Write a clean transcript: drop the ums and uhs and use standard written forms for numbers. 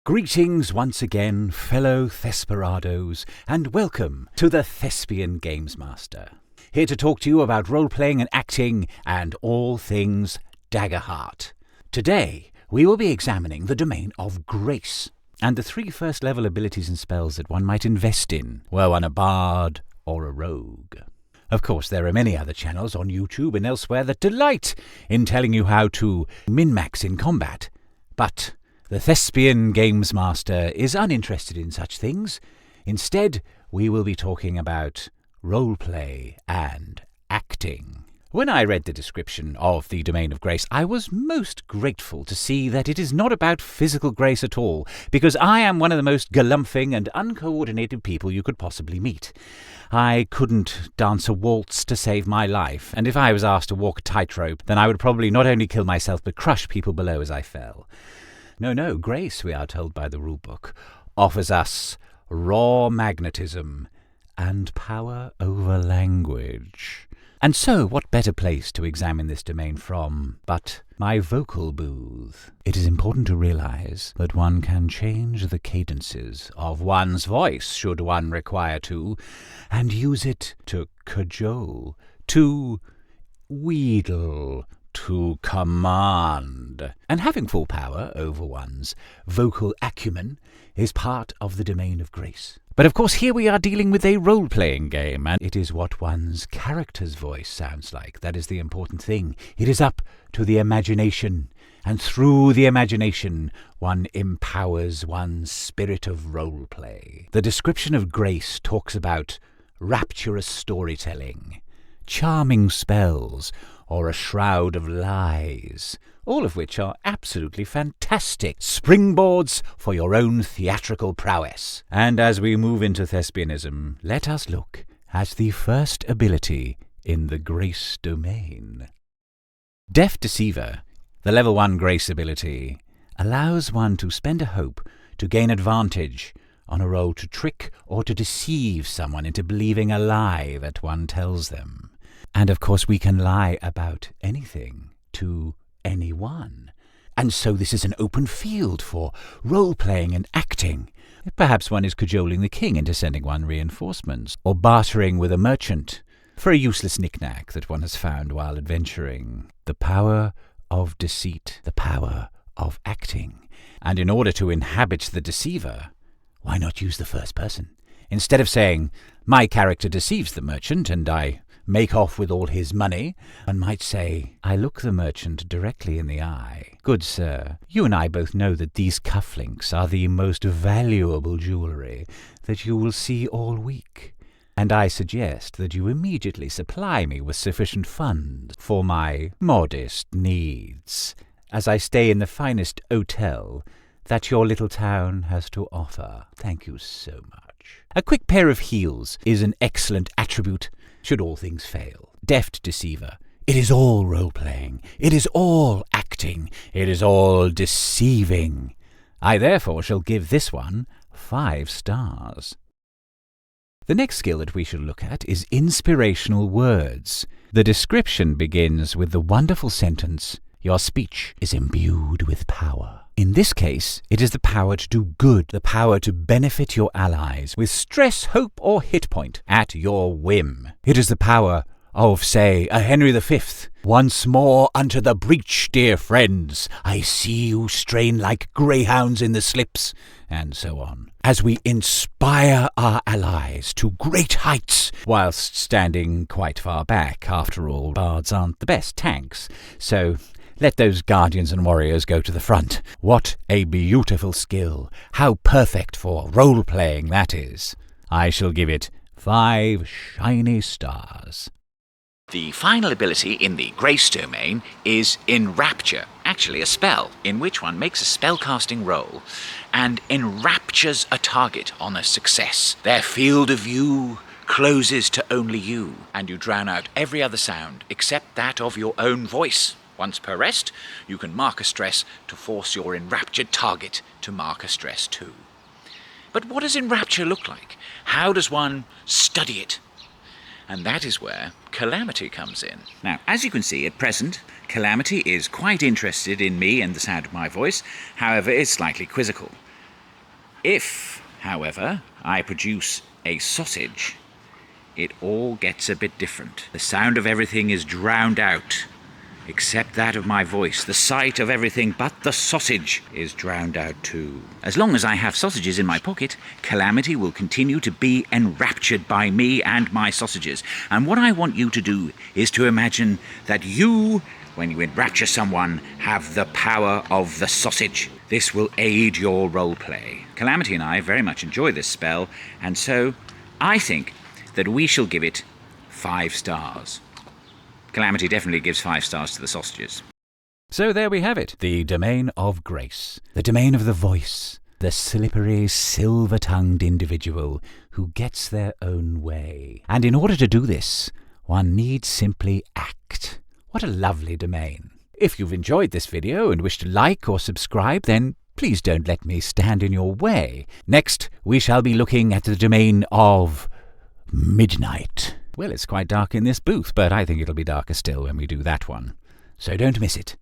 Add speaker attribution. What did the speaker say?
Speaker 1: Greetings once again, fellow Thesperados, and welcome to the Thespian Gamesmaster. Here to talk to you about role-playing and acting and all things Daggerheart. Today, we will be examining the domain of grace, and the 3 first-level abilities and spells that one might invest in, were one a bard or a rogue. Of course, there are many other channels on YouTube and elsewhere that delight in telling you how to min-max in combat, but the Thespian Gamesmaster is uninterested in such things. Instead, we will be talking about roleplay and acting. When I read the description of the Domain of Grace, I was most grateful to see that it is not about physical grace at all, because I am one of the most galumphing and uncoordinated people you could possibly meet. I couldn't dance a waltz to save my life, and if I was asked to walk a tightrope, then I would probably not only kill myself but crush people below as I fell. No, grace, we are told by the rulebook, offers us raw magnetism and power over language. And so, what better place to examine this domain from but my vocal booth? It is important to realize that one can change the cadences of one's voice, should one require to, and use it to cajole, to wheedle, to command. And having full power over one's vocal acumen is part of the domain of grace. But of course here we are dealing with a role-playing game, and it is what one's character's voice sounds like. That is the important thing. It is up to the imagination, and through the imagination one empowers one's spirit of role-play. The description of grace talks about rapturous storytelling, charming spells, or a shroud of lies, all of which are absolutely fantastic springboards for your own theatrical prowess. And as we move into Thespianism, let us look at the first ability in the grace domain. Deft, deceiver, the level 1 grace ability, allows one to spend a hope to gain advantage on a roll to trick or to deceive someone into believing a lie that one tells them. And of course we can lie about anything to anyone. And so this is an open field for role-playing and acting. Perhaps one is cajoling the king into sending one reinforcements, or bartering with a merchant for a useless knick-knack that one has found while adventuring. The power of deceit, the power of acting. And in order to inhabit the deceiver, why not use the first person? Instead of saying, my character deceives the merchant and I make off with all his money, one might say, I look the merchant directly in the eye. Good sir, you and I both know that these cufflinks are the most valuable jewellery that you will see all week, and I suggest that you immediately supply me with sufficient funds for my modest needs, as I stay in the finest hotel that your little town has to offer. Thank you so much. A quick pair of heels is an excellent attribute should all things fail. Deft, deceiver. It is all role-playing. It is all acting. It is all deceiving. I therefore shall give this one 5 stars. The next skill that we shall look at is inspirational words. The description begins with the wonderful sentence, your speech is imbued with power. In this case, it is the power to do good, the power to benefit your allies with stress, hope, or hit point at your whim. It is the power of, say, a Henry V. Once more unto the breach, dear friends, I see you strain like greyhounds in the slips, and so on, as we inspire our allies to great heights, whilst standing quite far back. After all, bards aren't the best tanks, so let those guardians and warriors go to the front. What a beautiful skill. How perfect for role-playing that is. I shall give it 5 shiny stars.
Speaker 2: The final ability in the Grace domain is Enrapture, actually a spell, in which one makes a spellcasting roll and enraptures a target on a success. Their field of view closes to only you, and you drown out every other sound except that of your own voice. Once per rest, you can mark a stress to force your enraptured target to mark a stress too. But what does Enrapture look like? How does one study it? And that is where Calamity comes in. Now, as you can see, at present, Calamity is quite interested in me and the sound of my voice, however, is slightly quizzical. If, however, I produce a sausage, it all gets a bit different. The sound of everything is drowned out, except that of my voice. The sight of everything but the sausage is drowned out too. As long as I have sausages in my pocket, Calamity will continue to be enraptured by me and my sausages. And what I want you to do is to imagine that you, when you enrapture someone, have the power of the sausage. This will aid your roleplay. Calamity and I very much enjoy this spell, and so I think that we shall give it 5 stars. Calamity definitely gives 5 stars to the sausages.
Speaker 1: So there we have it, the domain of grace, the domain of the voice, the slippery, silver-tongued individual who gets their own way. And in order to do this, one needs simply act. What a lovely domain. If you've enjoyed this video and wish to like or subscribe, then please don't let me stand in your way. Next, we shall be looking at the domain of midnight. Well, it's quite dark in this booth, but I think it'll be darker still when we do that one. So don't miss it.